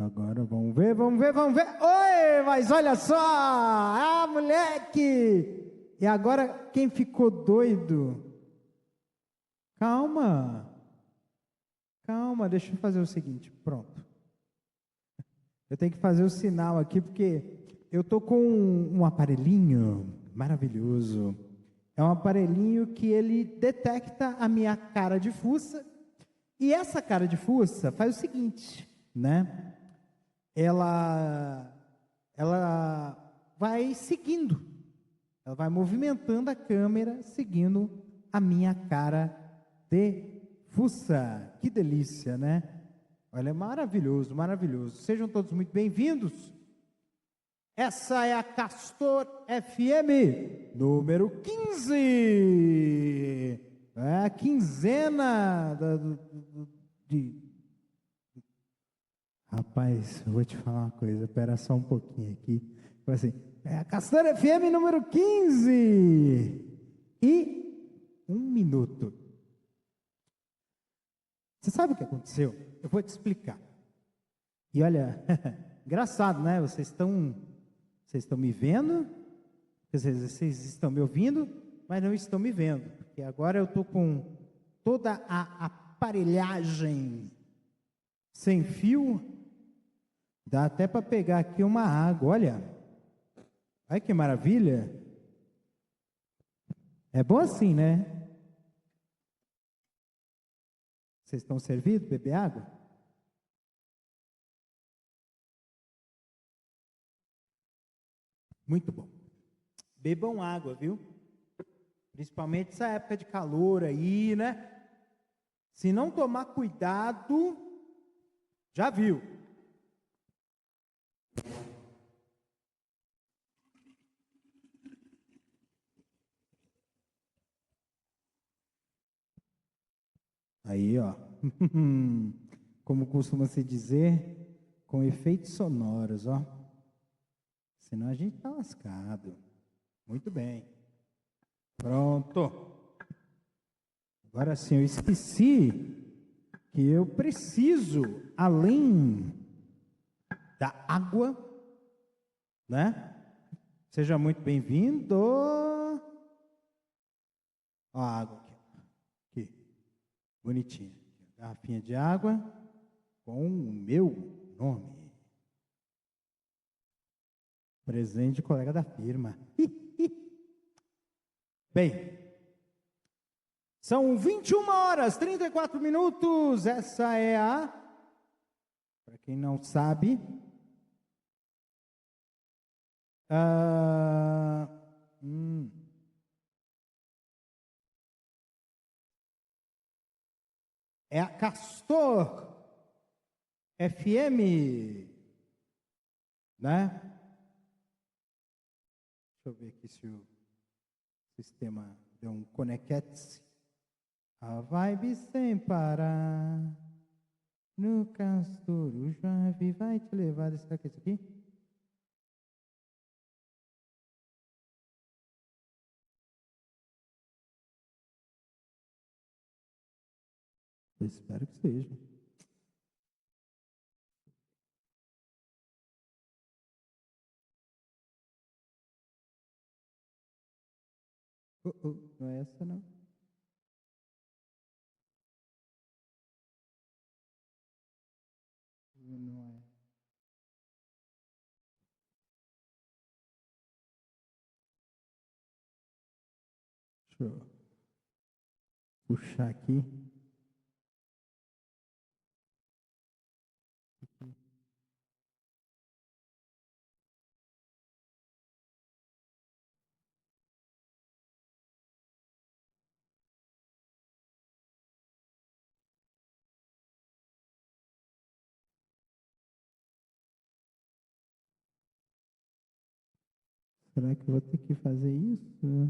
Agora vamos ver, vamos ver, vamos ver. Oi, mas olha só! Ah, moleque! E agora quem ficou doido? Calma, calma, deixa eu fazer o seguinte. Pronto. Eu tenho que fazer o sinal aqui porque eu tô com um aparelhinho maravilhoso. É um aparelhinho que ele detecta a minha cara de fuça. E essa cara de fuça faz o seguinte, né? Ela vai seguindo, ela vai movimentando a câmera, seguindo a minha cara de fuça. Que delícia, né? Olha, é maravilhoso, maravilhoso. Sejam todos muito bem-vindos. Essa é a Castor FM, número 15. É a quinzena de... Rapaz, eu vou te falar uma coisa, espera só um pouquinho aqui. Foi assim, é a Castor FM número 15. E 1 minuto. Você sabe o que aconteceu? Eu vou te explicar. E olha, engraçado, né? Vocês estão me vendo, quer dizer, vocês estão me ouvindo, mas não estão me vendo, porque agora eu estou com toda a aparelhagem sem fio, dá até para pegar aqui uma água, olha que maravilha. É bom assim, né? Vocês estão servidos, beber água? Muito bom. Bebam água, viu? Principalmente essa época de calor aí, né? Se não tomar cuidado, já viu. Aí, ó. Como costuma se dizer, com efeitos sonoros, ó. Senão a gente tá lascado. Muito bem. Pronto. Agora sim, eu esqueci que eu preciso, além da água, né? Seja muito bem-vindo. Ó a água aqui. Aqui. Bonitinha. Garrafinha de água com o meu nome. Presente de colega da firma. Bem, são 21h34. Essa é para quem não sabe, ah, é a Castor FM, né? Deixa eu ver aqui se o sistema deu um conecte. A vibe sem parar. No Castor, o Jave vai te levar. Será que é isso aqui? Eu espero que seja. Não é essa, não. Não é. Deixa eu puxar aqui. Será que eu vou ter que fazer isso?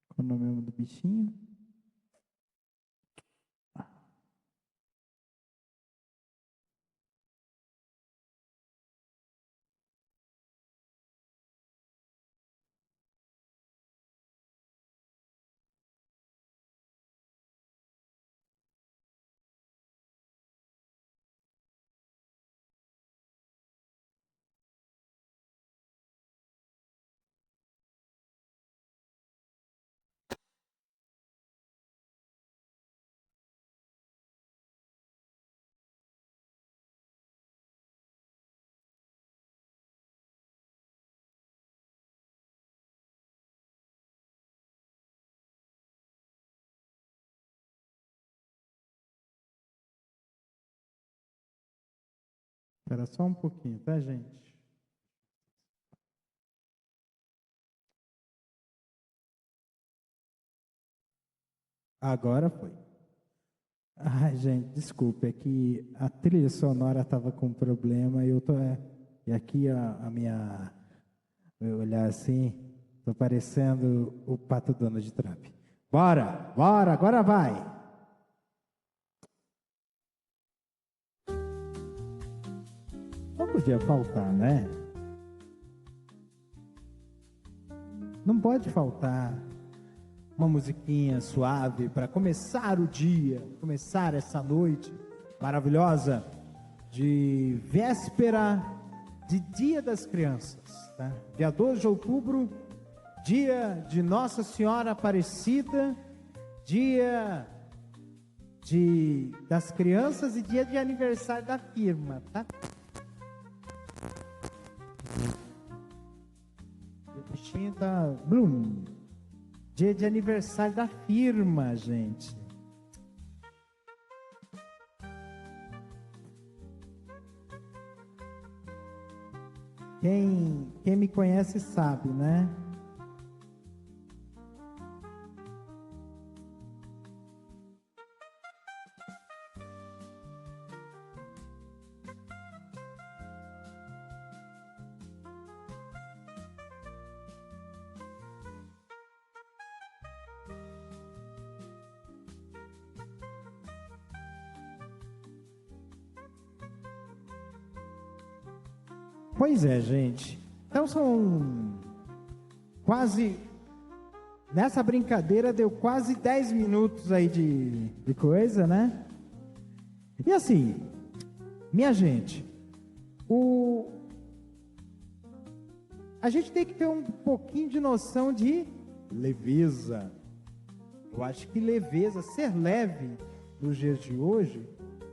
Qual é o nome do bichinho? Espera só um pouquinho, tá, gente? Agora foi. Ai, gente, desculpe, é que a trilha sonora estava com problema e eu tô. E aqui a minha. Eu olhar assim, tô parecendo o Pato Donald Trump. Bora, bora, agora vai! Não podia faltar, né? Não pode faltar uma musiquinha suave para começar o dia, começar essa noite maravilhosa de véspera de Dia das Crianças, tá? Dia 12 de outubro, dia de Nossa Senhora Aparecida, dia das crianças e dia de aniversário da firma, tá? O bichinho tá... Blum. Dia de aniversário da firma, gente. Quem me conhece sabe, né? Pois é, gente. Então são quase... Nessa brincadeira deu quase 10 minutos aí de coisa, né? E assim, minha gente, a gente tem que ter um pouquinho de noção de leveza. Eu acho que leveza, ser leve nos dias de hoje,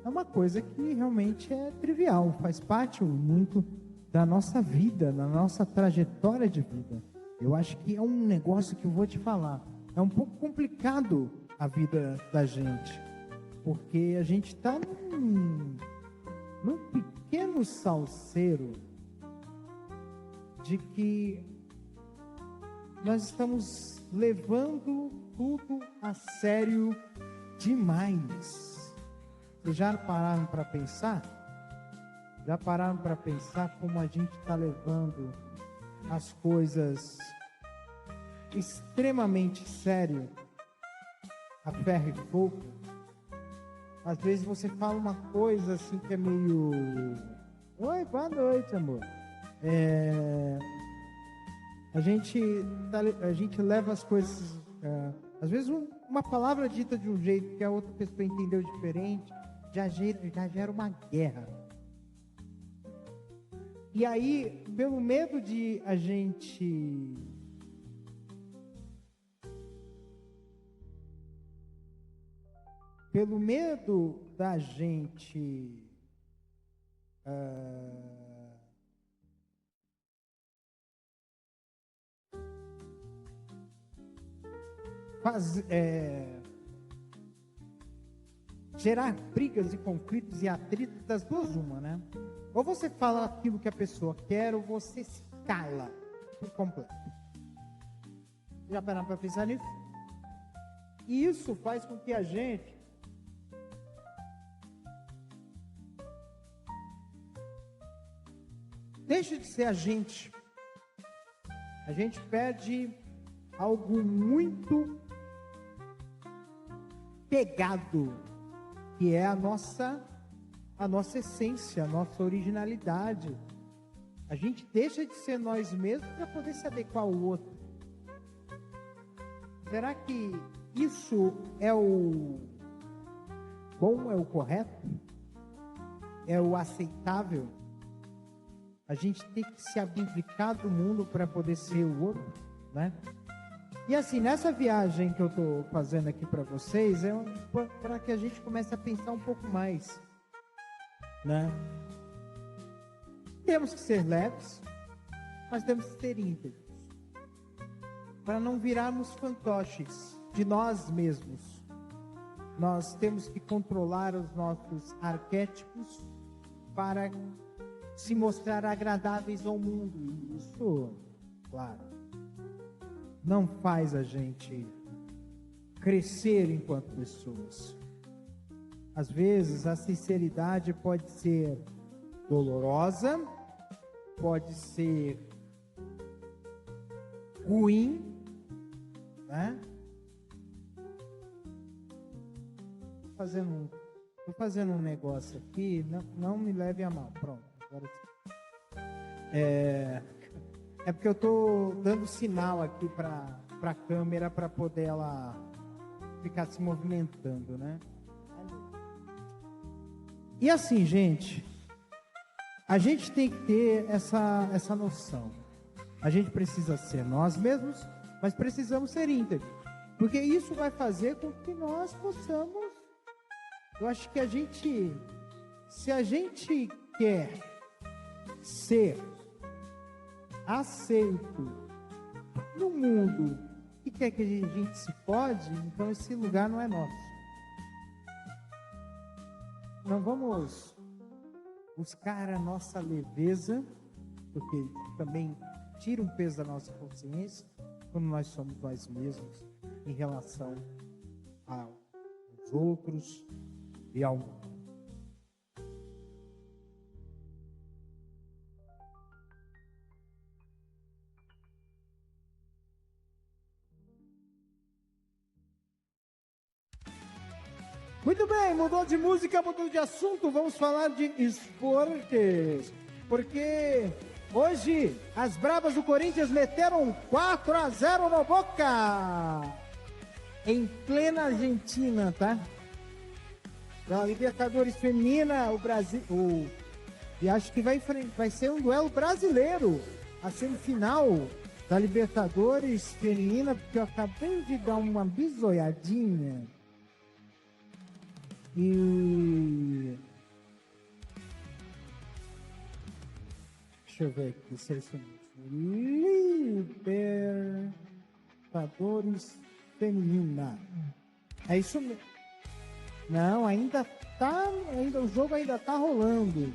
é uma coisa que realmente é trivial, faz parte muito da nossa vida, da nossa trajetória de vida. Eu acho que é um negócio que eu vou te falar, é um pouco complicado a vida da gente, porque a gente está num pequeno salseiro de que nós estamos levando tudo a sério demais. Vocês já pararam para pensar? Já pararam para pensar como a gente está levando as coisas extremamente sério, a ferro e fogo? Às vezes você fala uma coisa assim que é meio... Oi, boa noite, amor. A gente leva as coisas... às vezes uma palavra dita de um jeito que a outra pessoa entendeu diferente, já gera uma guerra. E aí, pelo medo de a gente... Pelo medo da gente... gerar brigas e conflitos e atritos das duas uma, né? Ou você fala aquilo que a pessoa quer, ou você se cala por completo. Já pararam para pensar nisso? E isso faz com que a gente deixe de ser a gente. A gente perde algo muito pegado, que é a nossa essência, a nossa originalidade. A gente deixa de ser nós mesmos para poder se adequar ao outro. Será que isso é o bom, é o correto? É o aceitável? A gente tem que se abdicar do mundo para poder ser o outro, né? E assim, nessa viagem que eu estou fazendo aqui para vocês, é para que a gente comece a pensar um pouco mais, né? Temos que ser leves, mas temos que ser íntegros, para não virarmos fantoches de nós mesmos. Nós temos que controlar os nossos arquétipos para se mostrar agradáveis ao mundo. Isso, claro, não faz a gente crescer enquanto pessoas. Às vezes, a sinceridade pode ser dolorosa, pode ser ruim, né? Tô fazendo um negócio aqui, não me leve a mal. Pronto, agora sim. É porque eu tô dando sinal aqui para a câmera para poder ela ficar se movimentando, né? E assim, gente, a gente tem que ter essa noção. A gente precisa ser nós mesmos, mas precisamos ser íntegros. Porque isso vai fazer com que nós possamos... Eu acho que se a gente quer ser aceito no mundo e quer que a gente se pode, então esse lugar não é nosso. Não vamos buscar a nossa leveza, porque também tira um peso da nossa consciência, quando nós somos nós mesmos em relação aos outros e ao mundo. Muito bem, mudou de música, mudou de assunto, vamos falar de esportes. Porque hoje as Bravas do Corinthians meteram 4-0 no Boca. Em plena Argentina, tá? Na Libertadores Feminina, o Brasil... E acho que vai ser um duelo brasileiro. A semifinal da Libertadores Feminina, porque eu acabei de dar uma bisoiadinha. E... Deixa eu ver aqui se é isso mesmo. Libertadores Feminina. É isso mesmo. Não, o jogo ainda tá rolando.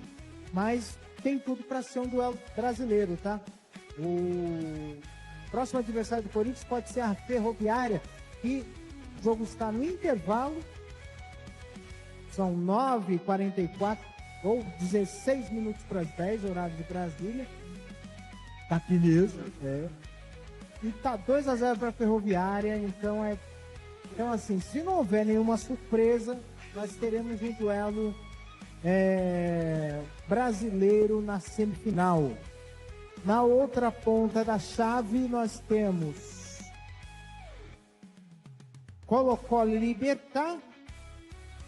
Mas tem tudo para ser um duelo brasileiro, tá? O próximo adversário do Corinthians pode ser a Ferroviária. E o jogo está no intervalo. São 9h44 ou 16 minutos para as 10, horário de Brasília. Tá aqui mesmo. É. E tá 2-0 para a Ferroviária. Então, assim, se não houver nenhuma surpresa, nós teremos um duelo brasileiro na semifinal. Na outra ponta da chave, nós temos Colo-Colo e Libertad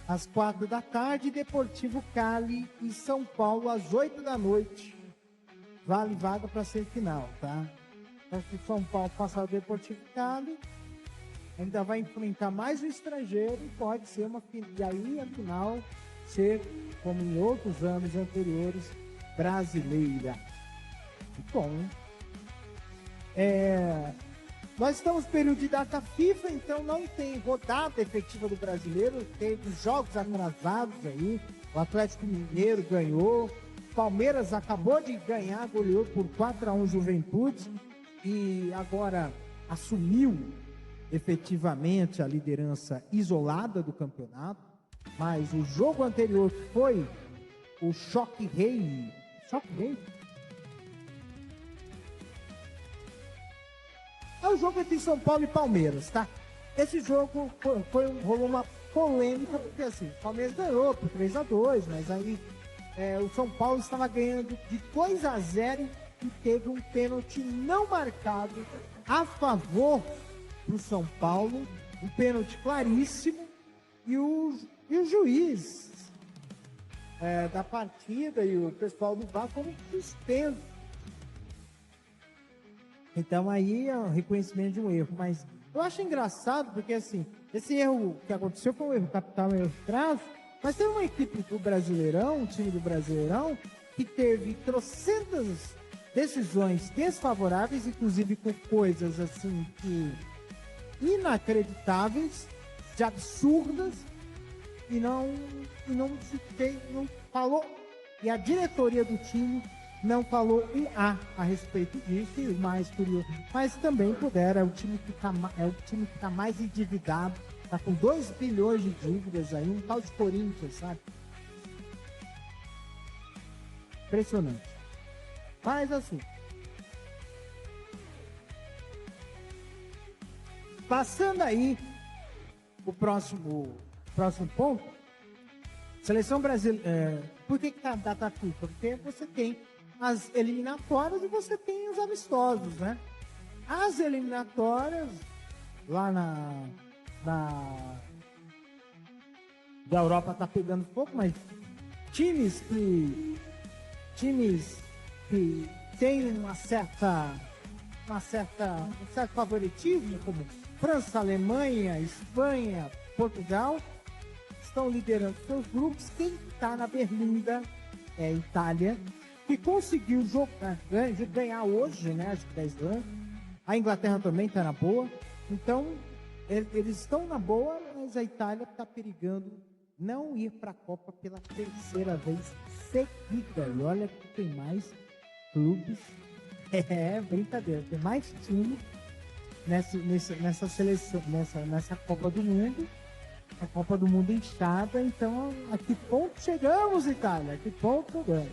às 4 da tarde, Deportivo Cali e São Paulo às 8 da noite. Vale vaga para semifinal, tá? Então, se São Paulo passar o Deportivo Cali, ainda vai enfrentar mais um estrangeiro e pode ser e aí a final ser, como em outros anos anteriores, brasileira. Bom, nós estamos no período de data FIFA, então não tem rodada efetiva do brasileiro, teve jogos atrasados aí, o Atlético Mineiro ganhou, Palmeiras acabou de ganhar, goleou por 4-1 Juventude e agora assumiu efetivamente a liderança isolada do campeonato, mas o jogo anterior foi o Choque Rei. É o jogo entre São Paulo e Palmeiras, tá? Esse jogo rolou uma polêmica, porque assim, o Palmeiras ganhou por 3-2, mas aí o São Paulo estava ganhando de 2-0 e teve um pênalti não marcado a favor do São Paulo, um pênalti claríssimo, e o juiz da partida e o pessoal do VAR foram suspensos. Então aí é o reconhecimento de um erro, mas eu acho engraçado porque assim, esse erro que aconteceu foi um erro capital, um erro de traço, mas teve uma equipe do Brasileirão, um time do Brasileirão, que teve trocentas decisões desfavoráveis, inclusive com coisas assim que inacreditáveis, de absurdas, e não falou e a diretoria do time não falou um a respeito disso, e o mais curioso. Mas também pudera, é o time que está mais endividado, está com 2 bilhões de dívidas aí, um tal de Corinthians, sabe? Impressionante. Mas assim, passando aí o próximo ponto, seleção brasileira. Por que tá data FIFA? Porque você tem as eliminatórias e você tem os amistosos, né? As eliminatórias lá da Europa tá pegando fogo, mas times que têm um certo favoritismo, como França, Alemanha, Espanha, Portugal, estão liderando seus grupos. Quem está na berlinda é a Itália, que conseguiu ganhar hoje, né? Acho que 10 anos. A Inglaterra também está na boa. Então, eles estão na boa, mas a Itália está perigando não ir para a Copa pela 3ª vez seguida. E olha que tem mais clubes. É brincadeira, tem mais times nessa seleção, nessa Copa do Mundo. A Copa do Mundo inchada. Então, a que ponto chegamos, Itália? A que ponto chegamos?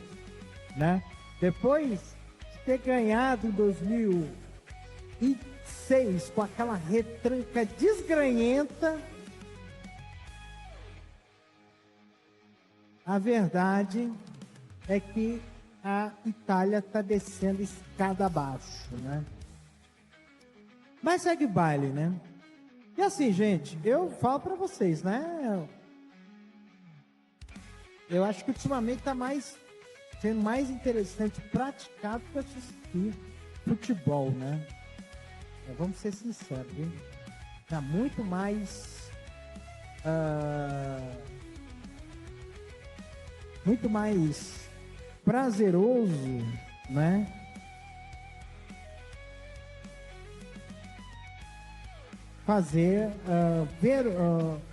Né? Depois de ter ganhado em 2006 com aquela retranca desgranhenta, a verdade é que a Itália está descendo escada abaixo, né? Mas segue baile, né? E assim, gente, eu falo para vocês, né? Eu acho que ultimamente está sendo mais interessante praticar do que assistir futebol, né? Vamos ser sinceros, hein? Tá muito mais prazeroso, né?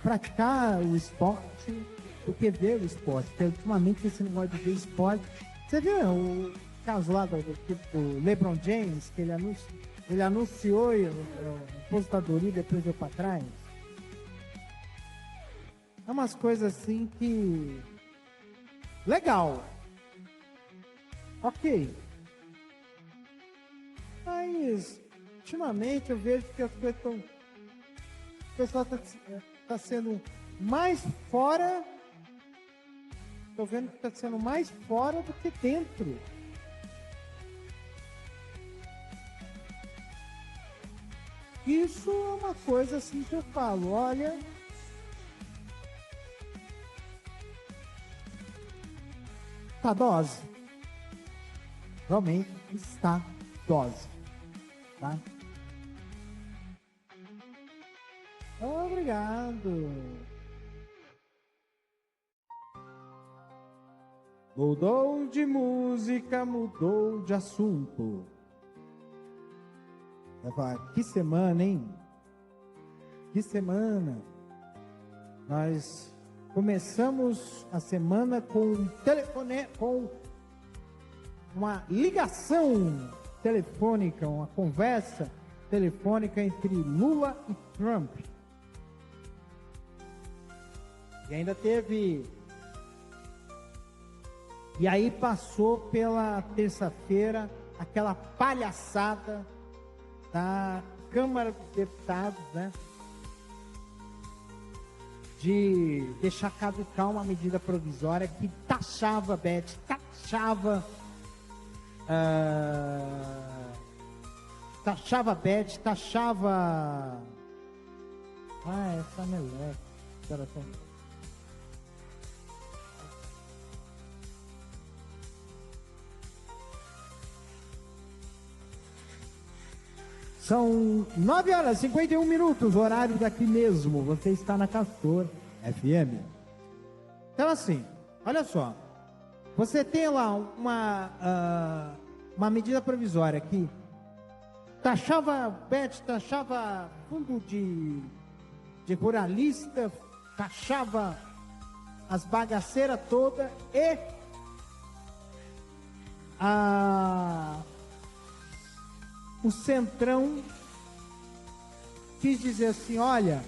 Praticar o esporte do que ver o esporte. Porque ultimamente esse negócio de ver esporte. Você viu o caso lá do LeBron James, que ele anunciou a aposentadoria e depois deu para trás? É umas coisas assim que. Legal. Ok. Mas ultimamente eu vejo que as coisas estão. O pessoal está sendo mais fora. Estou vendo que está sendo mais fora do que dentro. Isso é uma coisa assim que eu falo, olha. Tá dose. Realmente está dose. Tá? Obrigado. Mudou de música, mudou de assunto. Vai falar, que semana, hein? Que semana. Nós começamos a semana com com uma ligação telefônica, uma conversa telefônica entre Lula e Trump. E ainda teve. E aí passou pela terça-feira aquela palhaçada da Câmara dos Deputados, né? De deixar caducar uma medida provisória que taxava essa meleca. São 9h51, horário daqui mesmo. Você está na Castor FM. Então assim, olha só. Você tem lá uma medida provisória que taxava fundo de ruralista, taxava as bagaceiras todas e o Centrão quis dizer assim, olha,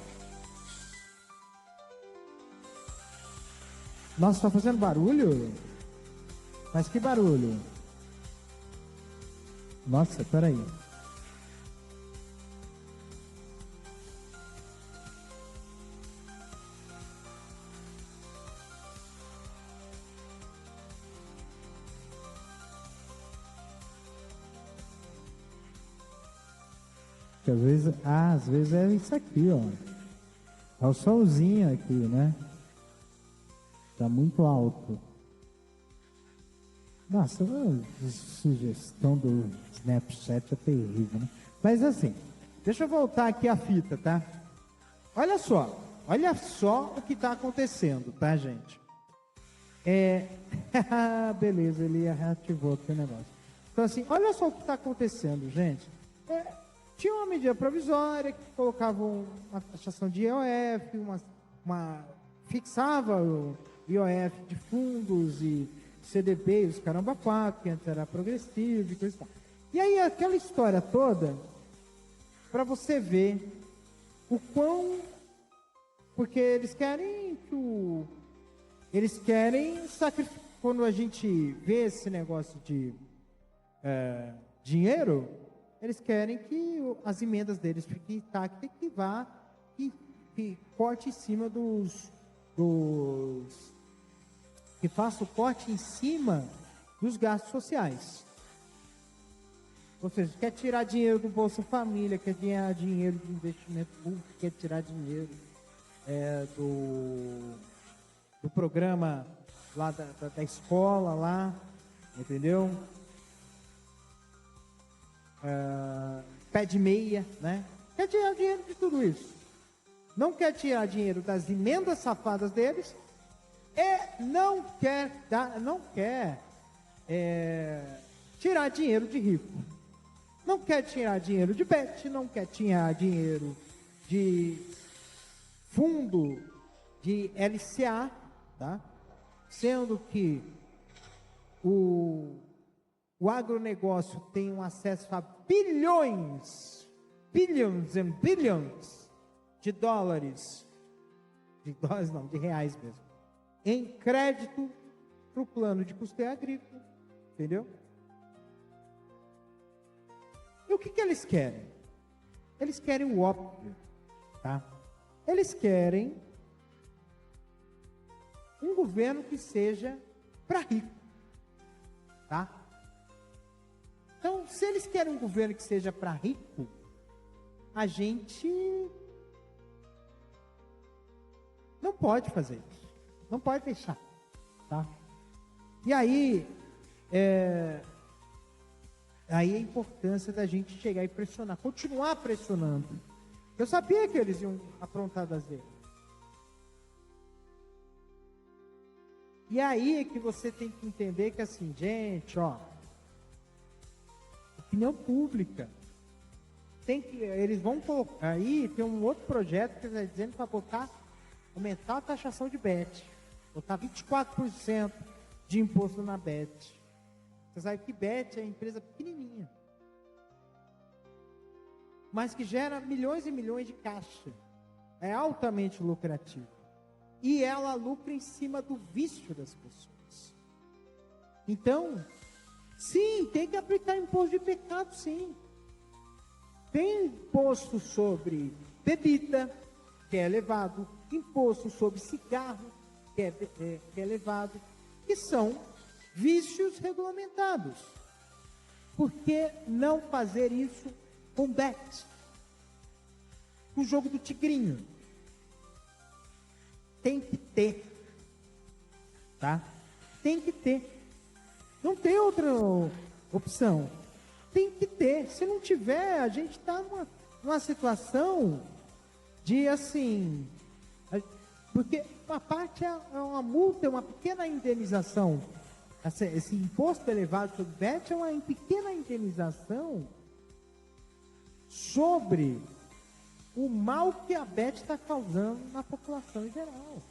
nossa, está fazendo barulho? Mas que barulho? Nossa, peraí. Que às vezes é isso aqui, ó. É o solzinho aqui, né? Tá muito alto. Nossa, a sugestão do Snapchat é terrível, né? Mas assim, deixa eu voltar aqui a fita, tá? Olha só o que está acontecendo, tá, gente? Beleza, ele reativou aqui o negócio. Então assim, olha só o que está acontecendo, gente. Tinha uma medida provisória que colocava uma taxação de IOF, fixava o IOF de fundos e CDB e os caramba quatro, que antes era progressivo e coisa e tal. E aí aquela história toda, para você ver o quão... Porque eles querem sacrificar. Quando a gente vê esse negócio de dinheiro, eles querem que as emendas deles fiquem intactas e que corte em cima que faça o corte em cima dos gastos sociais. Ou seja, quer tirar dinheiro do Bolsa Família, quer tirar dinheiro do investimento público, quer tirar dinheiro do programa lá da escola lá, entendeu? Pé de meia, né? Quer tirar dinheiro de tudo isso. Não quer tirar dinheiro das emendas safadas deles e não quer tirar dinheiro de rico. Não quer tirar dinheiro de bet, não quer tirar dinheiro de fundo de LCA, tá? Sendo que o agronegócio tem um acesso a billions and billions de dólares, não, de reais mesmo, em crédito para o plano de custeio agrícola, entendeu? E o que eles querem? Eles querem o óbvio, tá? Eles querem um governo que seja para rico, tá? Então, se eles querem um governo que seja para rico, a gente não pode fazer isso, não pode deixar, tá? E aí a importância da gente chegar e pressionar, continuar pressionando. Eu sabia que eles iam aprontar das vezes. E aí é que você tem que entender que assim, gente, opinião pública, eles vão colocar, aí tem um outro projeto que está dizendo para aumentar a taxação de bet, botar 24% de imposto na bet. Você sabe que bet é empresa pequenininha, mas que gera milhões e milhões de caixa, é altamente lucrativo, e ela lucra em cima do vício das pessoas. Então, sim, tem que aplicar imposto de pecado, sim. Tem imposto sobre bebida, que é elevado, imposto sobre cigarro, que é elevado, que são vícios regulamentados. Por que não fazer isso com bet? O jogo do tigrinho. Tem que ter. Tá? Tem que ter. Não tem outra opção. Tem que ter. Se não tiver, a gente está numa situação de assim... Porque uma parte é uma multa, é uma pequena indenização. Esse imposto elevado sobre bet é uma pequena indenização sobre o mal que a bet está causando na população em geral.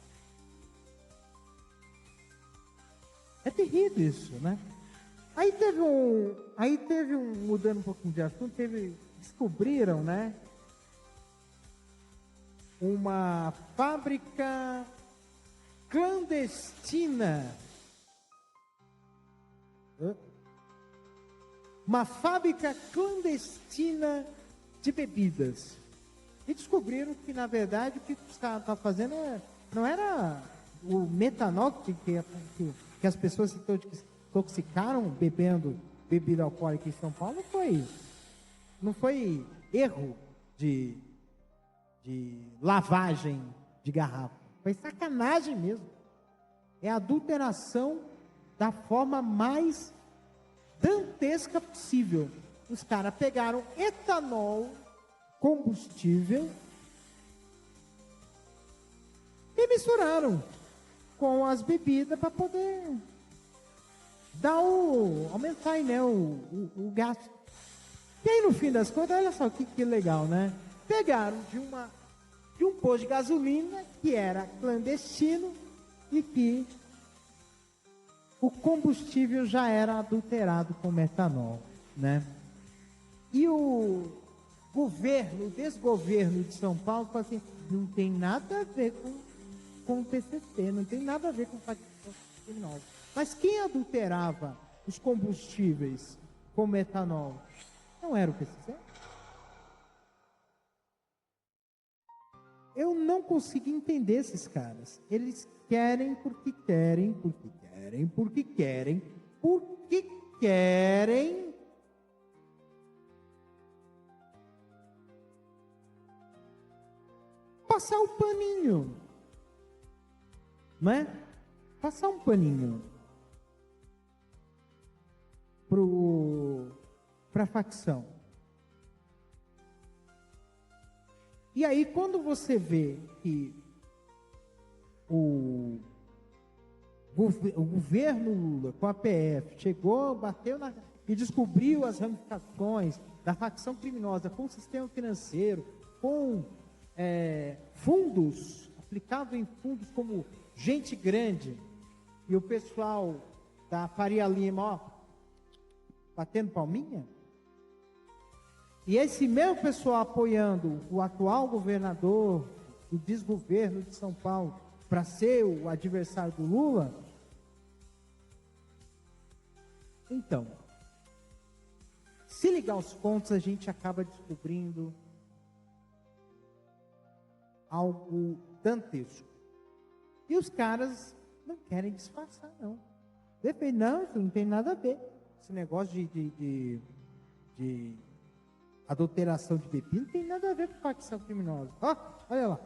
É terrível isso, né? Mudando um pouquinho de assunto, descobriram, né? Uma fábrica clandestina. Uma fábrica clandestina de bebidas. E descobriram que, na verdade, o que os caras estavam fazendo não era o metanol que as pessoas se intoxicaram bebendo bebida alcoólica em São Paulo. Não foi erro de lavagem de garrafa. Foi sacanagem mesmo. É adulteração da forma mais dantesca possível. Os caras pegaram etanol, combustível, e misturaram com as bebidas para poder aumentar, né, o gasto. E aí, no fim das contas, olha só que legal, né? Pegaram de um posto de gasolina que era clandestino e que o combustível já era adulterado com metanol, né? E o desgoverno de São Paulo falou assim, não tem nada a ver com o PCC, não tem nada a ver com facção criminosa. Mas quem adulterava os combustíveis com metanol não era o PCC? Eu não consigo entender esses caras. Eles querem porque querem, porque querem, porque querem, porque querem passar o paninho, não é? Passar um paninho para a facção. E aí, quando você vê que o governo Lula, com a PF, chegou, bateu e descobriu as ramificações da facção criminosa com o sistema financeiro, com fundos, aplicado em fundos como Gente Grande, e o pessoal da Faria Lima, ó, batendo palminha, e esse mesmo pessoal apoiando o atual governador do desgoverno de São Paulo para ser o adversário do Lula. Então, se ligar os pontos, a gente acaba descobrindo algo dantesco. E os caras não querem disfarçar, não. Não, isso não tem nada a ver. Esse negócio de adulteração de bebida não tem nada a ver com facção criminosa. Ó, olha lá.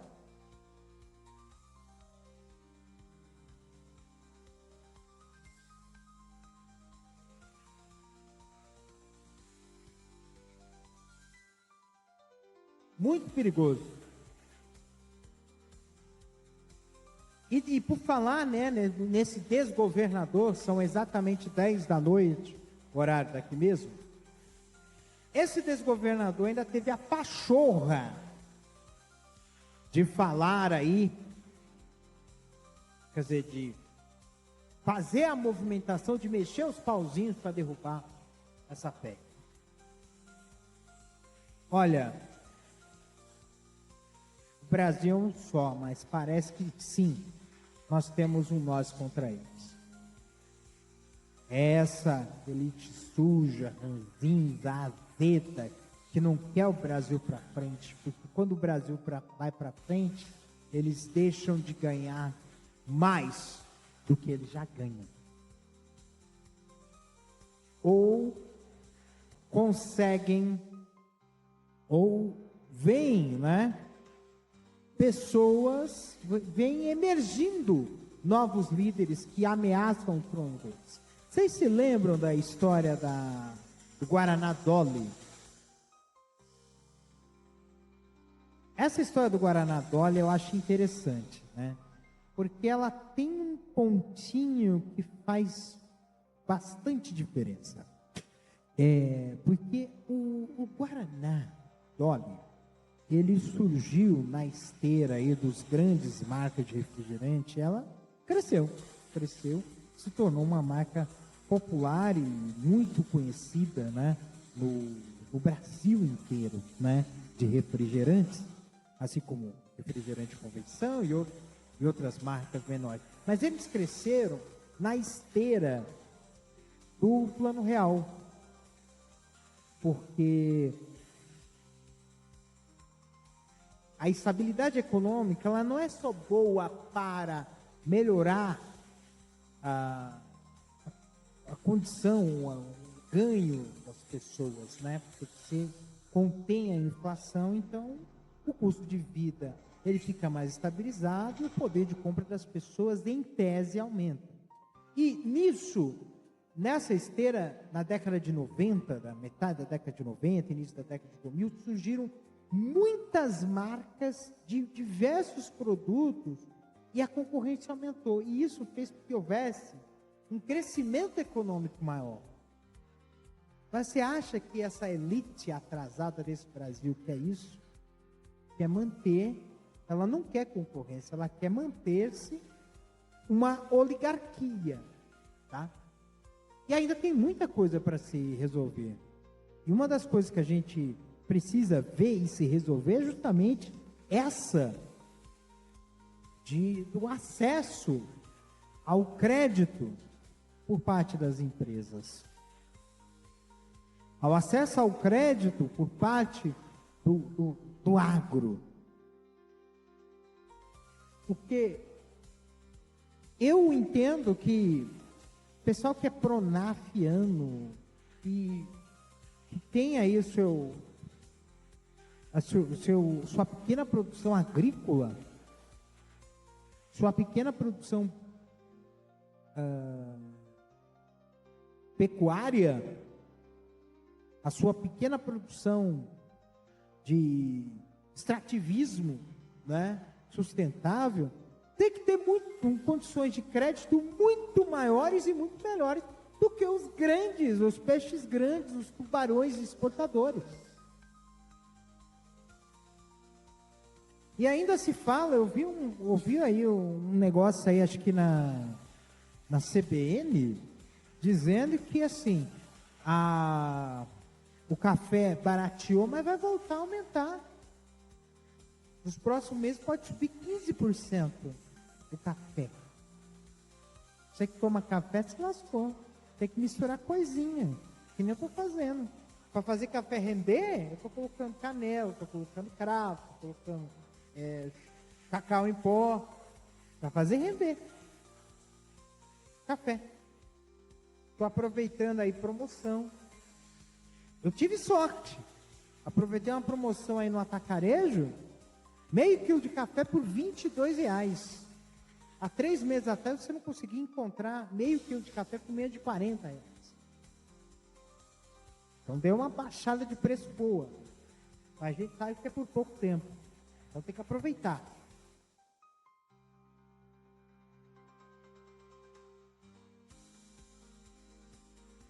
Muito perigoso. E por falar, né, nesse desgovernador, são exatamente 10 da noite, horário daqui mesmo. Esse desgovernador ainda teve a pachorra de falar aí, quer dizer, de fazer a movimentação, de mexer os pauzinhos para derrubar essa PEC. Olha, o Brasil é um só, mas parece que sim, nós temos um nós contra eles. Essa elite suja, ranzinza, azeda, que não quer o Brasil para frente, porque quando o Brasil vai para frente, eles deixam de ganhar mais do que eles já ganham. Ou conseguem, ou veem, né? Pessoas, vêm emergindo novos líderes que ameaçam o trono deles. Vocês se lembram da história do Guaraná Dolly? Essa história do Guaraná Dolly eu acho interessante, né? Porque ela tem um pontinho que faz bastante diferença. Porque o Guaraná Dolly, ele surgiu na esteira aí dos grandes marcas de refrigerante. Ela cresceu, se tornou uma marca popular e muito conhecida, né, no Brasil inteiro, né, de refrigerantes, assim como refrigerante de convenção e outras marcas menores. Mas eles cresceram na esteira do Plano Real, porque a estabilidade econômica ela não é só boa para melhorar a condição, o ganho das pessoas, né? Porque você contém a inflação, então o custo de vida ele fica mais estabilizado e o poder de compra das pessoas, em tese, aumenta. E nisso, nessa esteira, na década de 90, da metade da década de 90, início da década de 2000, surgiram muitas marcas de diversos produtos e a concorrência aumentou. E isso fez com que houvesse um crescimento econômico maior. Mas você acha que essa elite atrasada desse Brasil quer isso? Quer manter, ela não quer concorrência, ela quer manter-se uma oligarquia, tá? E ainda tem muita coisa para se resolver. E uma das coisas que a gente precisa ver e se resolver é justamente essa do acesso ao crédito por parte das empresas. Ao acesso ao crédito por parte do agro. Porque eu entendo que o pessoal que é pronafiano e que tem aí sua pequena produção agrícola, sua pequena produção pecuária, a sua pequena produção de extrativismo, né, sustentável, tem que ter condições de crédito muito maiores e muito melhores do que os grandes, os peixes grandes, os tubarões exportadores. E ainda se fala, eu ouvi aí um negócio aí, acho que na CBN, dizendo que assim, o café barateou, mas vai voltar a aumentar. Nos próximos meses pode subir 15% o café. Você que toma café, se lascou. Tem que misturar coisinha, que nem eu estou fazendo. Para fazer café render, eu estou colocando canela, estou colocando cravo, estou colocando cacau em pó, para fazer render café. Estou aproveitando aí promoção. Eu tive sorte. Aproveitei uma promoção aí no atacarejo, meio quilo de café por R$22. Há 3 meses atrás você não conseguia encontrar meio quilo de café por menos de R$40. Então deu uma baixada de preço boa. Mas a gente sabe que é por pouco tempo. Então tem que aproveitar.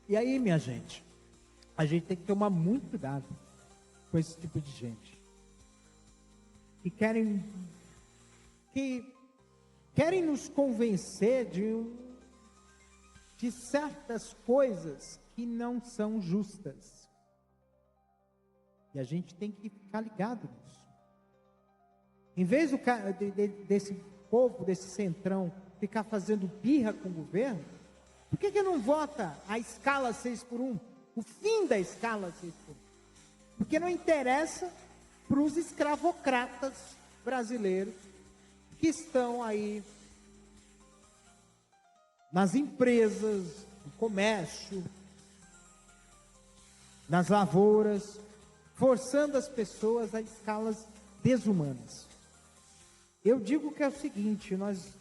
E aí, minha gente, a gente tem que tomar muito cuidado com esse tipo de gente. Que querem nos convencer de certas coisas que não são justas. E a gente tem que ficar ligado nisso. Em vez desse povo, desse centrão, ficar fazendo birra com o governo, por que não vota a escala 6x1? O fim da escala 6x1? Porque não interessa para os escravocratas brasileiros que estão aí nas empresas, no comércio, nas lavouras, forçando as pessoas a escalas desumanas. Eu digo que é o seguinte, nós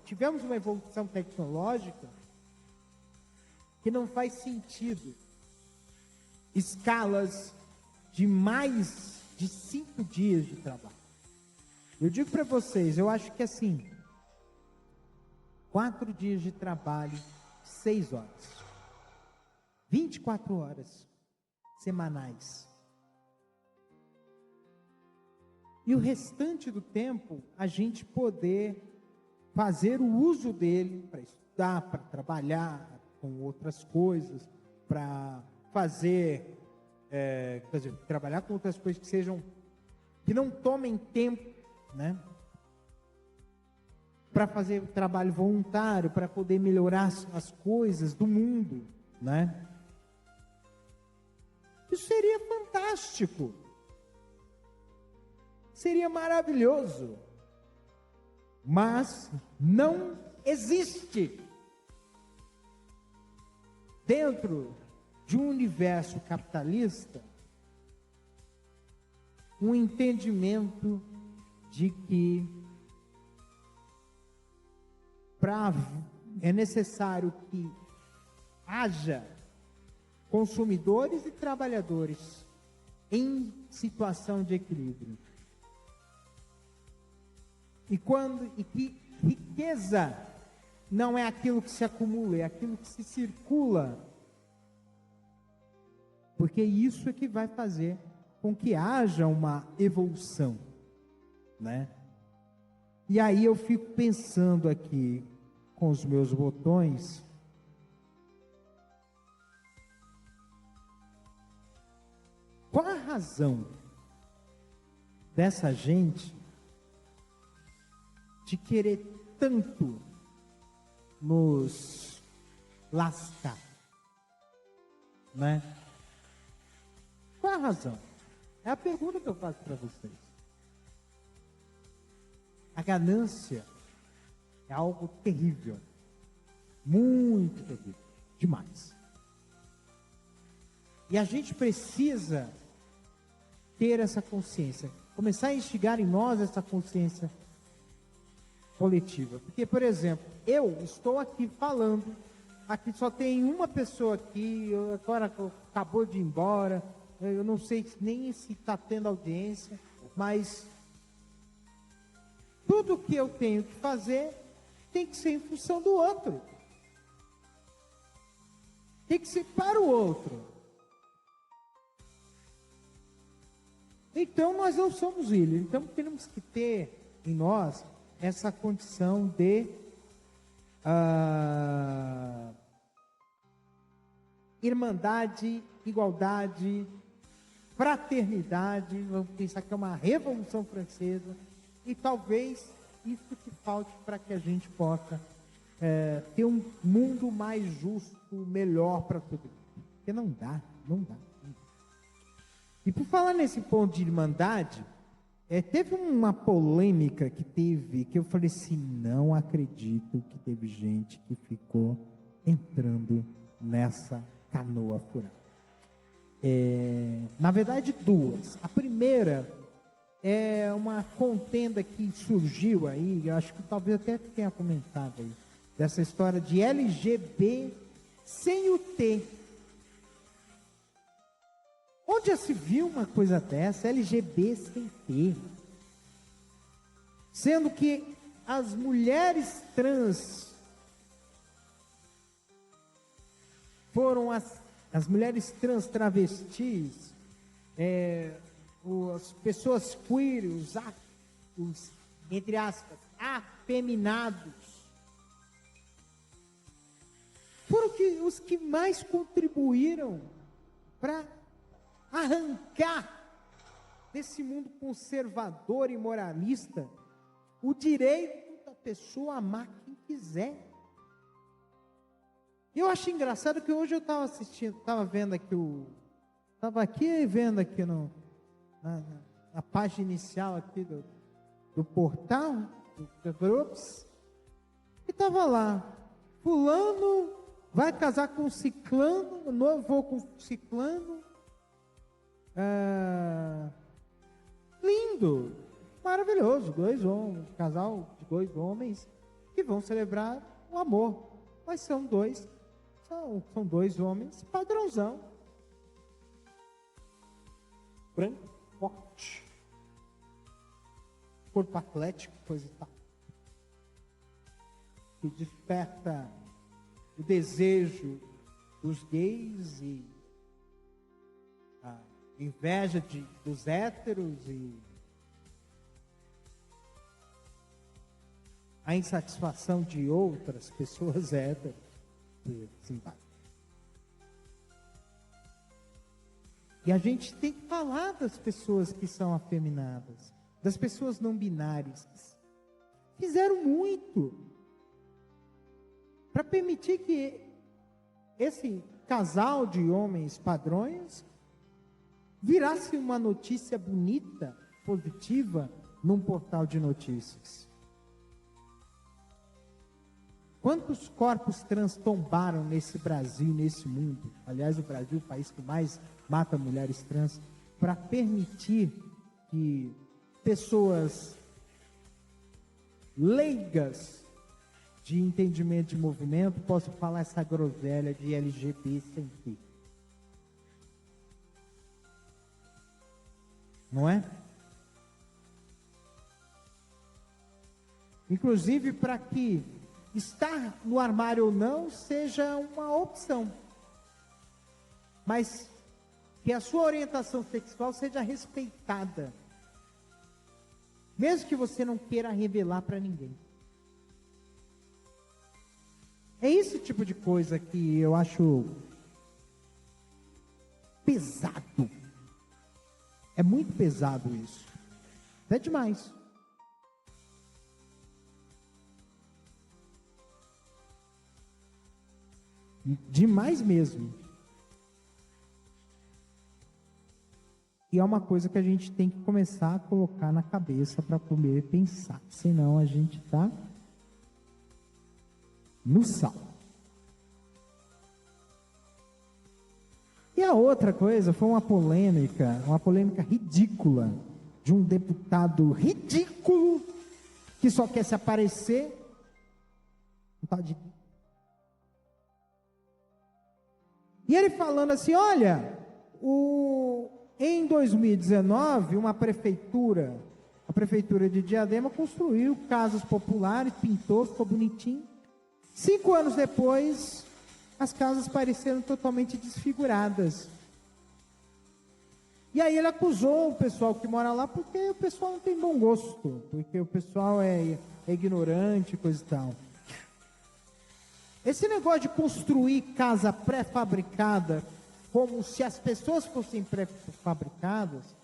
tivemos uma evolução tecnológica que não faz sentido escalas de mais de 5 dias de trabalho. Eu digo para vocês, eu acho que assim, 4 dias de trabalho, 6 horas, 24 horas semanais. E o restante do tempo, a gente poder fazer o uso dele para estudar, para trabalhar, com outras coisas, para fazer, quer dizer, trabalhar com outras coisas que não tomem tempo, né? Para fazer trabalho voluntário, para poder melhorar as coisas do mundo, né? Isso seria fantástico. Seria maravilhoso. Mas não existe dentro de um universo capitalista um entendimento de que é necessário que haja consumidores e trabalhadores em situação de equilíbrio. E que riqueza não é aquilo que se acumula, é aquilo que se circula. Porque isso é que vai fazer com que haja uma evolução, né? E aí eu fico pensando aqui com os meus botões, qual a razão dessa gente de querer tanto nos lascar, né? Qual a razão? É a pergunta que eu faço para vocês. A ganância é algo terrível, muito terrível, demais. E a gente precisa ter essa consciência, começar a instigar em nós essa consciência coletiva. Porque, por exemplo, eu estou aqui falando, aqui só tem uma pessoa aqui, agora acabou de ir embora, eu não sei nem se está tendo audiência, mas tudo que eu tenho que fazer tem que ser em função do outro. Tem que ser para o outro. Então nós não somos ilhas, então temos que ter em nós essa condição de irmandade, igualdade, fraternidade. Vamos pensar que é uma Revolução Francesa, e talvez isso que falte para que a gente possa ter um mundo mais justo, melhor para todo mundo. Porque não dá. E por falar nesse ponto de irmandade, teve uma polêmica que eu falei assim, não acredito que teve gente que ficou entrando nessa canoa furada. Na verdade, duas. A primeira é uma contenda que surgiu aí, eu acho que talvez até tenha comentado aí, dessa história de LGB sem o T. Onde já se viu uma coisa dessa, LGB sem T? Sendo que as mulheres trans foram as mulheres trans travestis, as pessoas queer, os entre aspas, afeminados, foram os que mais contribuíram para arrancar desse mundo conservador e moralista o direito da pessoa amar quem quiser. Eu acho engraçado que hoje eu estava vendo aqui na página inicial aqui do portal, do Groups, e estava lá, fulano vai casar com ciclano, noivou com ciclano, lindo, maravilhoso, casal de dois homens que vão celebrar o amor, mas são dois homens padrãozão, branco, forte, corpo atlético, coisa e tal, que desperta o desejo dos gays e a inveja dos héteros e a insatisfação de outras pessoas héteros. super simpática. E a gente tem que falar das pessoas que são afeminadas, das pessoas não binárias. Fizeram muito para permitir que esse casal de homens padrões virasse uma notícia bonita, positiva, num portal de notícias. Quantos corpos trans tombaram nesse Brasil, nesse mundo? Aliás, o Brasil é o país que mais mata mulheres trans, para permitir que pessoas leigas de entendimento de movimento possam falar essa groselha de LGBT sem ter. Não é? Inclusive para que estar no armário ou não seja uma opção, mas que a sua orientação sexual seja respeitada, mesmo que você não queira revelar para ninguém. É esse tipo de coisa que eu acho pesado. É muito pesado isso. É demais. Demais mesmo. E é uma coisa que a gente tem que começar a colocar na cabeça para poder pensar. Senão a gente está no sal. E a outra coisa foi uma polêmica ridícula, de um deputado ridículo, que só quer se aparecer. E ele falando assim, olha, em 2019, a prefeitura de Diadema construiu casas populares, pintou, ficou bonitinho. 5 anos depois, as casas pareceram totalmente desfiguradas. E aí ele acusou o pessoal que mora lá, porque o pessoal não tem bom gosto, porque o pessoal é ignorante, coisa e tal. Esse negócio de construir casa pré-fabricada, como se as pessoas fossem pré-fabricadas,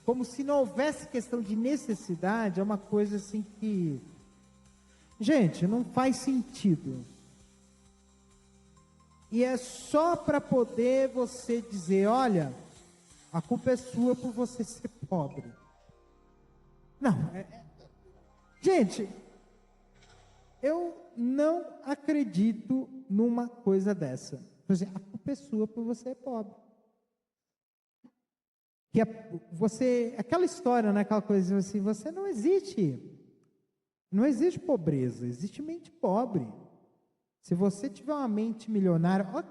como se não houvesse questão de necessidade, é uma coisa assim que, gente, não faz sentido. E é só para poder você dizer, olha, a culpa é sua por você ser pobre. Não, gente, eu não acredito numa coisa dessa. Por exemplo, a culpa é sua por você ser pobre. Que aquela história, né, aquela coisa assim, você não existe pobreza, existe mente pobre. Se você tiver uma mente milionária, olha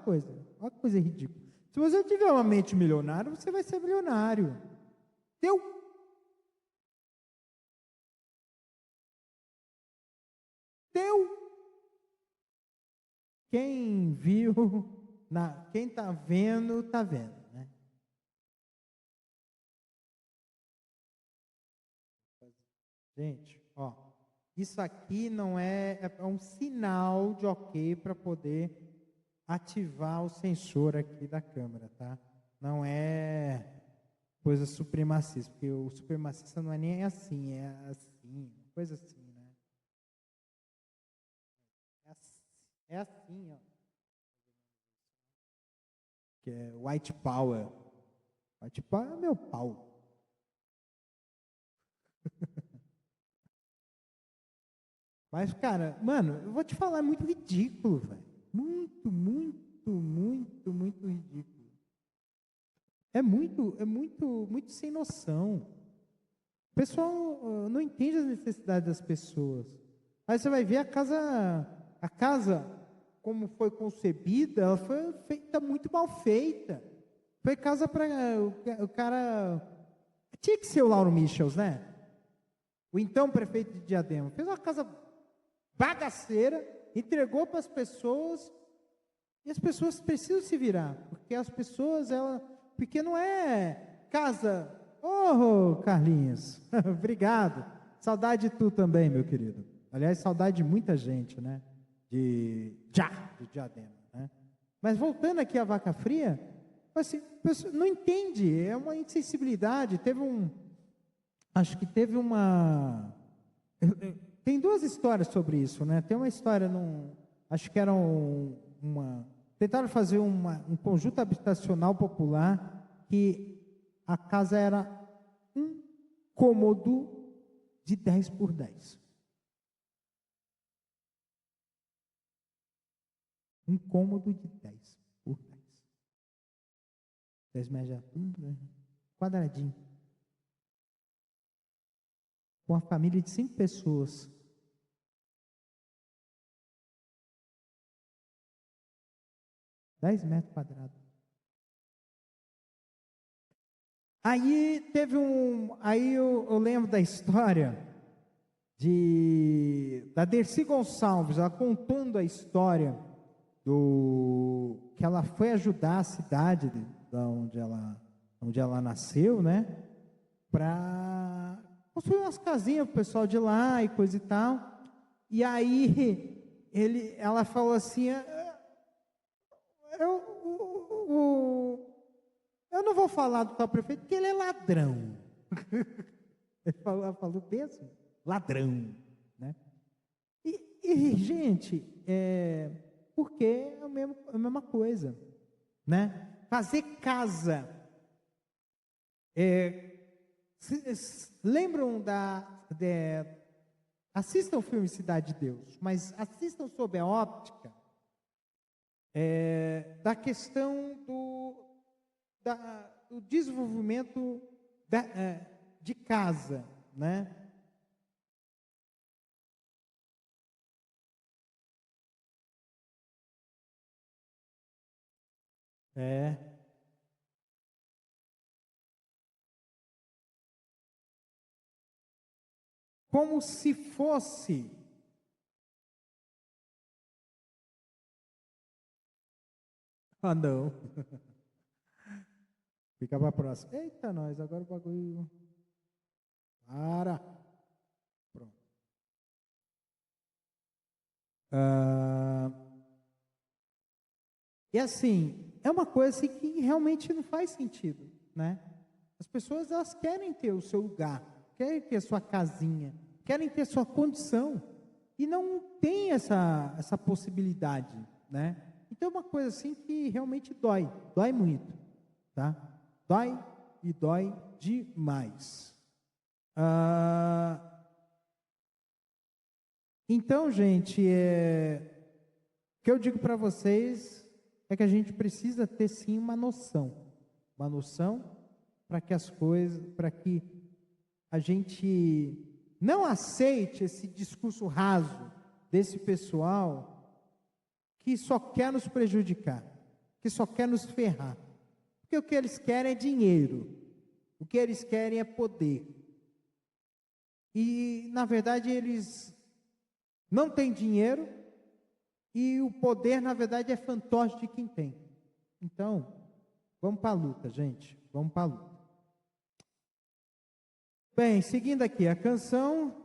que coisa ridícula. Se você tiver uma mente milionária, você vai ser milionário. Quem viu, quem está vendo, né? Gente, ó, isso aqui não é um sinal de ok para poder ativar o sensor aqui da câmera, tá? Não é coisa supremacista, porque o supremacista não é nem assim, é assim, coisa assim, né? É assim, ó. Que é white power. White power é meu pau. Mas, cara, mano, eu vou te falar, é muito ridículo, velho. Muito, muito, muito, muito ridículo. É muito sem noção. O pessoal não entende as necessidades das pessoas. Aí você vai ver a casa como foi concebida, ela foi feita muito mal feita. Foi casa para o cara. Tinha que ser o Lauro Michels, né? O então prefeito de Diadema. Fez uma casa bagaceira, entregou para as pessoas, e as pessoas precisam se virar, porque as pessoas, porque não é casa. Oh, Carlinhos, obrigado. Saudade de tu também, meu querido. Aliás, saudade de muita gente, né? De Diadema, né? Mas voltando aqui à vaca fria, assim, a pessoa não entende, é uma insensibilidade. Acho que teve uma... Tem duas histórias sobre isso, né? Tem uma história, acho que era tentaram fazer um conjunto habitacional popular que a casa era um cômodo de 10 por 10. Um cômodo de 10 por 10. 10 metros de altura, quadradinho. Com uma família de 5 pessoas. $10 quadrados. Aí teve aí eu lembro da história da Dercy Gonçalves, ela contando a história que ela foi ajudar a cidade onde ela nasceu, né? Para construir umas casinhas para o pessoal de lá e coisa e tal. E aí ela falou assim: eu não vou falar do tal prefeito porque ele é ladrão. Ela falou mesmo, ladrão, né? E gente, porque é a mesma coisa, né? Fazer casa. Lembram assistam o filme Cidade de Deus, mas assistam sob a óptica da questão do desenvolvimento de casa, né? Como se fosse não. Fica para a próxima. Eita, nós, agora o bagulho. Pronto. E assim, é uma coisa assim, que realmente não faz sentido, né? As pessoas, elas querem ter o seu lugar, querem ter a sua casinha, querem ter a sua condição, e não tem essa possibilidade, né? Então é uma coisa assim que realmente dói muito, tá? Dói e dói demais. Então, gente, o que eu digo para vocês é que a gente precisa ter sim uma noção para que a gente não aceite esse discurso raso desse pessoal que só quer nos prejudicar, que só quer nos ferrar, porque o que eles querem é dinheiro, o que eles querem é poder, e na verdade eles não têm dinheiro, e o poder na verdade é fantoche de quem tem. Então, vamos para a luta, gente, vamos para a luta. Bem, seguindo aqui a canção.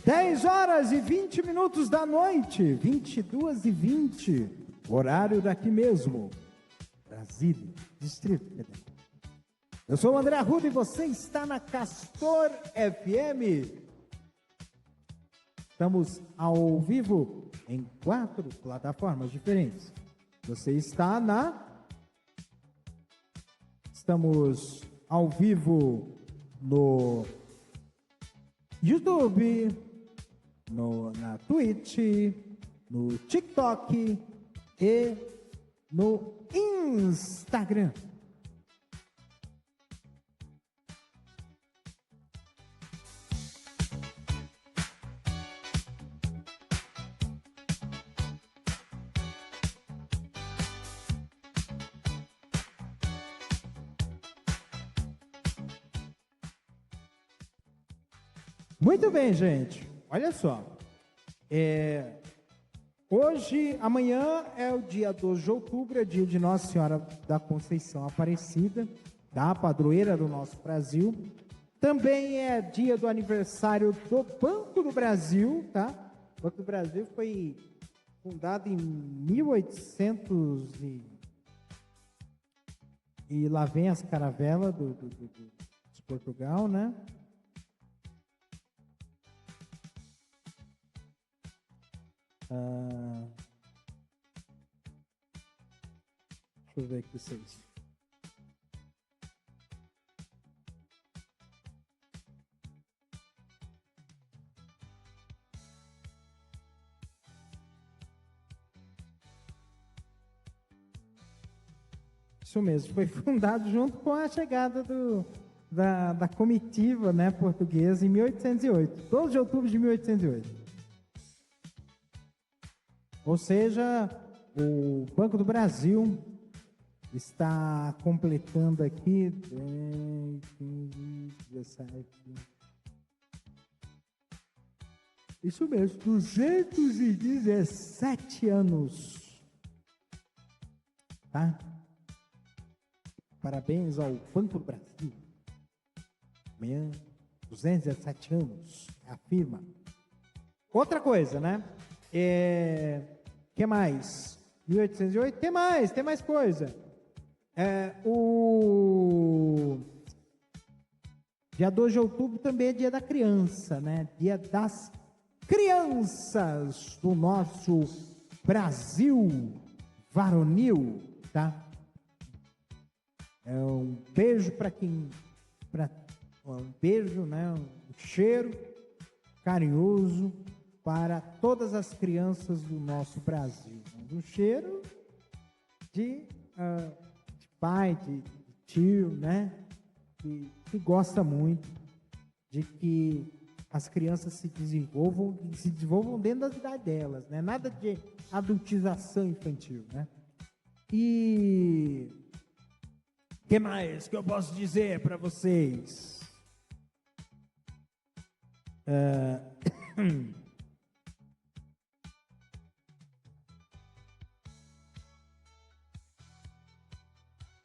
Dez horas e 20 minutos da noite, 22h20, horário daqui mesmo, Brasília, Distrito Federal. Eu sou o André Arruda e você está na Castor FM. Estamos ao vivo em 4 plataformas diferentes. Você está Estamos ao vivo no YouTube, na Twitch, no TikTok e no Instagram. Muito bem, gente. Olha só. Hoje, amanhã é o dia 12 de outubro, é dia de Nossa Senhora da Conceição Aparecida, da padroeira do nosso Brasil. Também é dia do aniversário do Banco do Brasil, tá? O Banco do Brasil foi fundado em 1800 e lá vem as caravelas de Portugal, né? Deixa eu ver aqui vocês. Isso mesmo, foi fundado junto com a chegada da comitiva, né, portuguesa em 1808, 12 de outubro de 1808. Ou seja, o Banco do Brasil está completando aqui 10, 15, 17. Isso mesmo, 217 anos. Tá? Parabéns ao Banco do Brasil. Amanhã, 217 anos, afirma. Outra coisa, né? Que mais? 1808, tem mais coisa. O dia 2 de outubro também é dia da criança, né? Dia das crianças do nosso Brasil varonil, tá? Um beijo para um beijo, né? Um cheiro carinhoso para todas as crianças do nosso Brasil. Um cheiro de pai, de tio, né? Que gosta muito de que as crianças se desenvolvam dentro da idade delas, né? Nada de adultização infantil, né? E o que mais que eu posso dizer para vocês?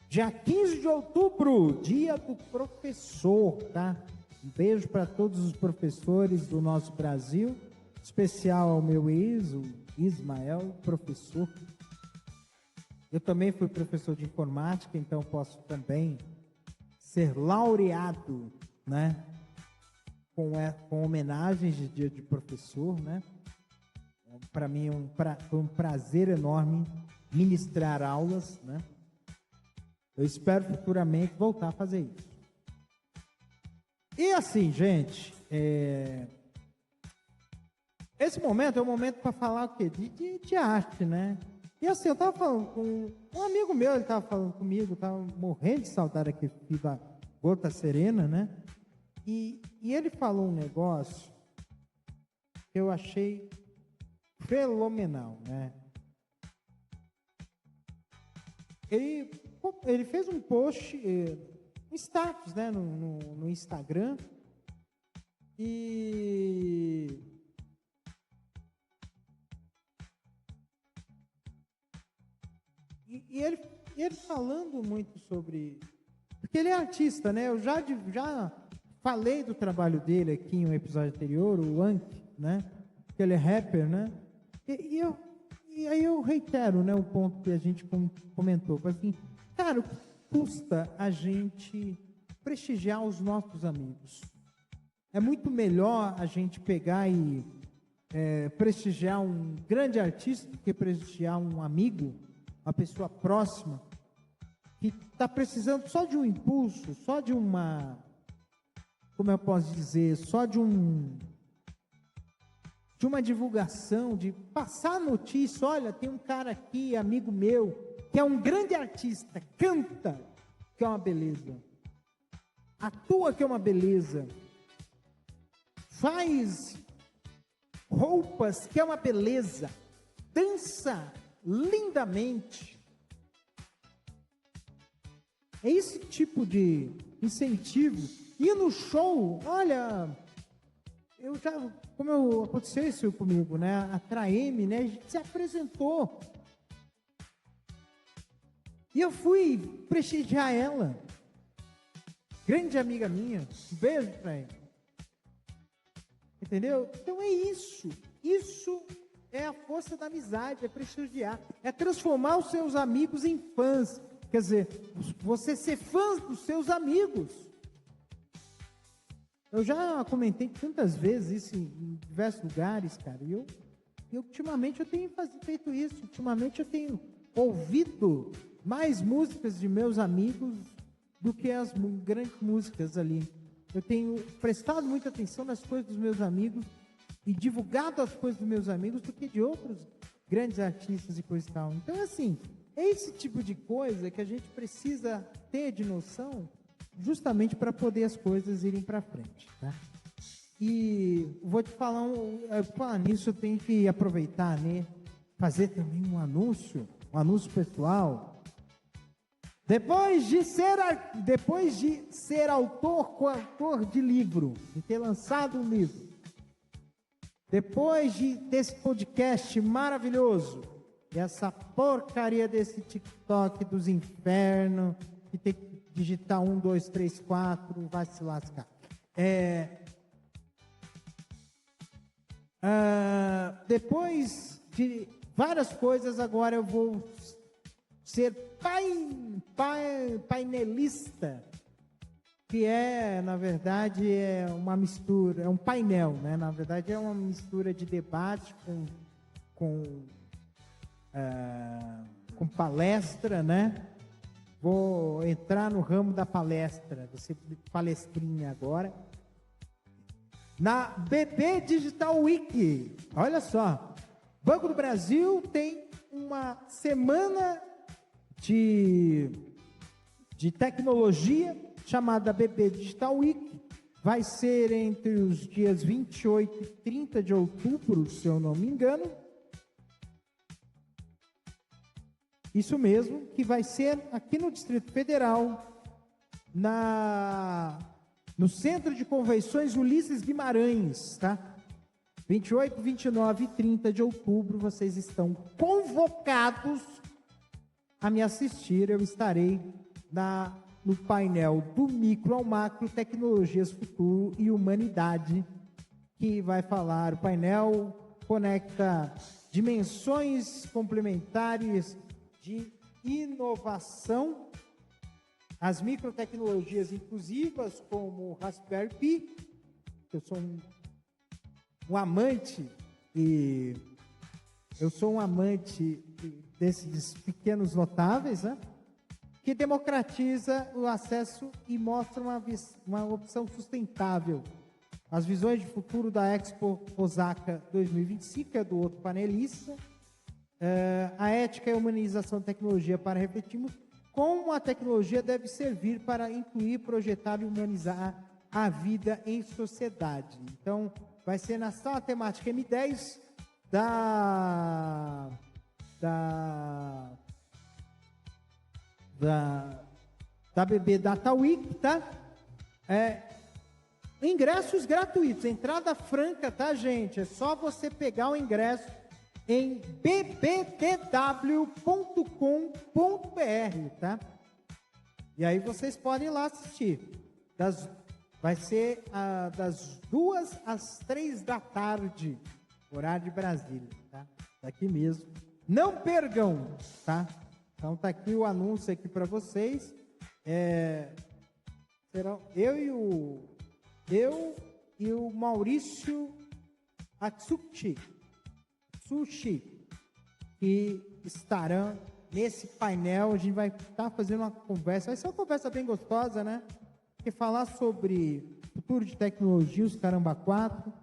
Dia 15 de outubro, dia do professor, tá? Um beijo para todos os professores do nosso Brasil, especial ao meu ex, o Ismael, professor. Eu também fui professor de informática, então posso também ser laureado, né? Com homenagens de dia de professor, né? Para mim foi um prazer enorme ministrar aulas, né? Eu espero futuramente voltar a fazer isso. E assim, gente, esse momento é um momento para falar o quê? De arte, né? E assim, eu estava falando com um amigo meu, ele estava falando comigo, estava morrendo de saudade aqui da Gota Serena, né? E ele falou um negócio que eu achei fenomenal, né? Ele fez um post, um status, né, no Instagram, e ele falando muito sobre, porque ele é artista, né? Eu já falei do trabalho dele aqui em um episódio anterior, o Anki, né? Que ele é rapper, né? E aí eu reitero, né, o ponto que a gente comentou, assim, cara, o que custa a gente prestigiar os nossos amigos? É muito melhor a gente pegar e prestigiar um grande artista do que prestigiar um amigo, uma pessoa próxima, que está precisando só de um impulso, só de uma, como eu posso dizer, só de uma divulgação, de passar a notícia, olha, tem um cara aqui, amigo meu, que é um grande artista, canta, que é uma beleza, atua, que é uma beleza, faz roupas, que é uma beleza, dança lindamente. É esse tipo de incentivo. Ir no show, olha, aconteceu isso comigo, né? A Traeme, né? A gente se apresentou. E eu fui prestigiar ela. Grande amiga minha. Um beijo pra ela. Entendeu? Então é isso. Isso é a força da amizade, é prestigiar. É transformar os seus amigos em fãs. Quer dizer, você ser fã dos seus amigos. Eu já comentei tantas vezes isso em diversos lugares, cara. E eu ultimamente eu tenho feito isso. Ultimamente eu tenho ouvido mais músicas de meus amigos do que as grandes músicas ali. Eu tenho prestado muita atenção nas coisas dos meus amigos e divulgado as coisas dos meus amigos do que de outros grandes artistas e coisa e tal. Então, assim, é esse tipo de coisa que a gente precisa ter de noção justamente para poder as coisas irem para frente, tá? E vou te falar, nisso eu tenho que aproveitar, né? Fazer também um anúncio pessoal. Depois de ser coautor de livro, de ter lançado um livro, depois desse podcast maravilhoso, essa porcaria desse TikTok dos infernos, que tem que digitar 1, 2, 3, 4, vai se lascar. Depois de várias coisas, agora eu vou ser painelista, que na verdade, é uma mistura, é um painel, né? Na verdade, é uma mistura de debate com palestra, né? Vou entrar no ramo da palestra, vou ser palestrinha agora. Na BB Digital Week, olha só, Banco do Brasil tem uma semana de tecnologia chamada BB Digital Week. Vai ser entre os dias 28 e 30 de outubro, se eu não me engano. Isso mesmo, que vai ser aqui no Distrito Federal, no Centro de Convenções Ulisses Guimarães, tá? 28, 29 e 30 de outubro, vocês estão convocados a me assistir. Eu estarei no painel do Micro ao Macro, Tecnologias, Futuro e Humanidade, que vai falar, o painel conecta dimensões complementares de inovação, as microtecnologias inclusivas como o Raspberry Pi, eu sou um amante desses pequenos notáveis, né? Que democratiza o acesso e mostra uma opção sustentável. As visões de futuro da Expo Osaka 2025, é do outro panelista. A ética e a humanização da tecnologia para refletirmos como a tecnologia deve servir para incluir, projetar e humanizar a vida em sociedade. Então, vai ser na sala temática M10 da BB Data Week, tá? Ingressos gratuitos, entrada franca, tá, gente? É só você pegar o ingresso em bbdw.com.br, tá? E aí vocês podem ir lá assistir. Vai ser das 2 às 3 da tarde, horário de Brasília, tá? Daqui mesmo. Não percam, tá? Então tá aqui o anúncio aqui para vocês. Serão eu e o Maurício Atsushi, que estarão nesse painel. A gente vai estar fazendo uma conversa, vai ser uma conversa bem gostosa, né? Porque falar sobre futuro de tecnologia, os caramba 4,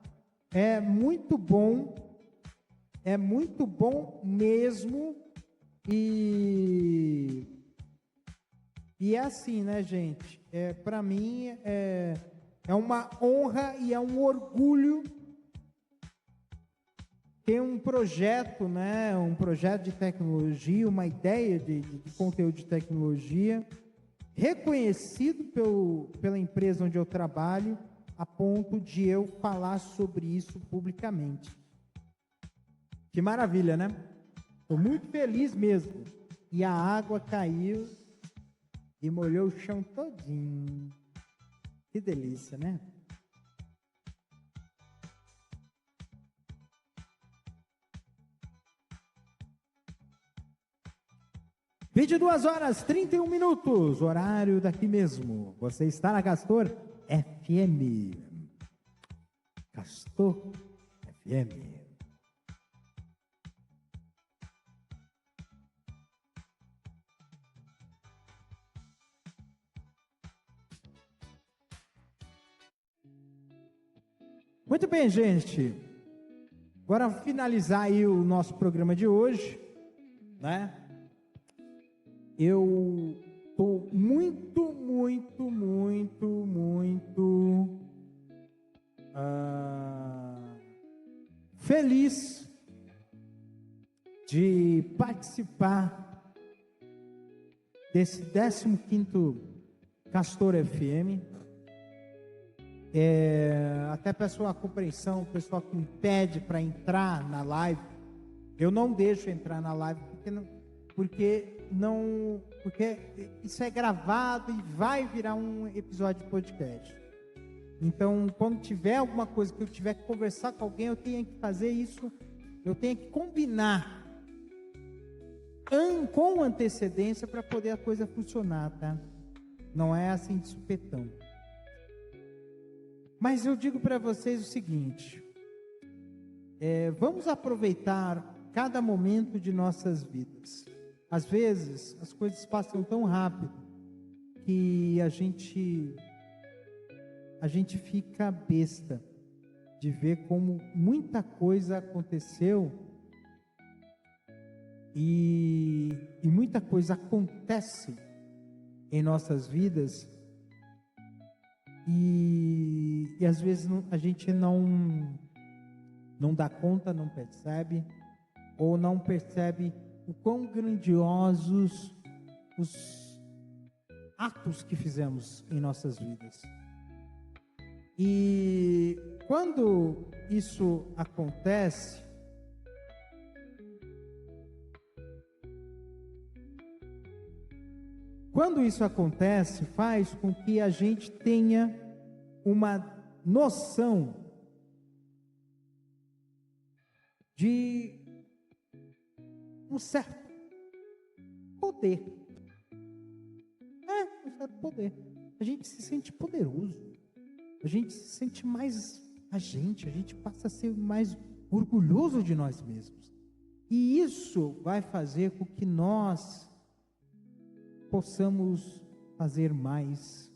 é muito bom mesmo, e é assim, né, gente? Para mim é uma honra e é um orgulho ter um projeto, né? Um projeto de tecnologia, uma ideia de conteúdo de tecnologia reconhecido pela empresa onde eu trabalho a ponto de eu falar sobre isso publicamente. Que maravilha, né? Estou muito feliz mesmo. E a água caiu e molhou o chão todinho. Que delícia, né? 22h31, horário daqui mesmo. Você está na Castor FM. Castor FM. Muito bem, gente. Agora finalizar aí o nosso programa de hoje, né? Eu estou muito feliz de participar desse 15º Castor FM. Até peço a compreensão, o pessoal que me pede para entrar na live, eu não deixo entrar na live porque isso é gravado e vai virar um episódio de podcast. Então, quando tiver alguma coisa que eu tiver que conversar com alguém, eu tenho que fazer isso, eu tenho que combinar com antecedência para poder a coisa funcionar, tá? Não é assim de supetão. Mas eu digo para vocês o seguinte: vamos aproveitar cada momento de nossas vidas. Às vezes, as coisas passam tão rápido que a gente fica besta de ver como muita coisa aconteceu e muita coisa acontece em nossas vidas e às vezes a gente não dá conta, não percebe, ou não percebe o quão grandiosos os atos que fizemos em nossas vidas. E quando isso acontece, faz com que a gente tenha uma noção de um certo poder. Um certo poder. A gente se sente poderoso. A gente se sente mais a gente passa a ser mais orgulhoso de nós mesmos. E isso vai fazer com que nós possamos fazer mais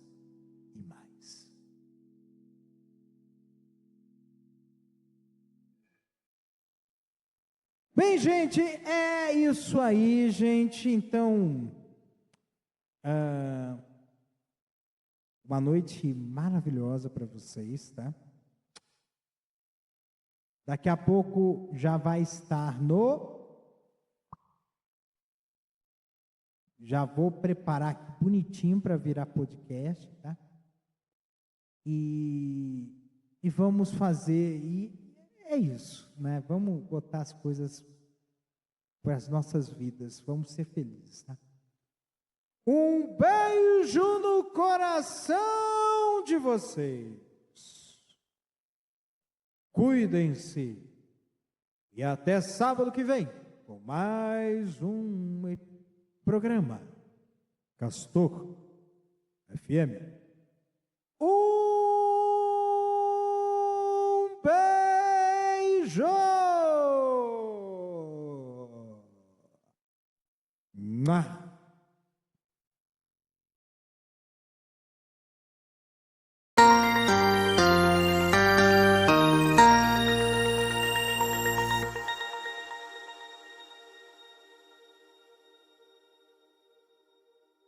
e mais. Bem, gente, é isso aí, gente. Então, uma noite maravilhosa para vocês, tá? Daqui a pouco já vai estar já vou preparar aqui bonitinho para virar podcast, tá? E vamos fazer, e é isso, né? Vamos botar as coisas para as nossas vidas, vamos ser felizes, tá? Um beijo no coração de vocês. Cuidem-se. E até sábado que vem, com mais um programa Castor FM. Um beijo.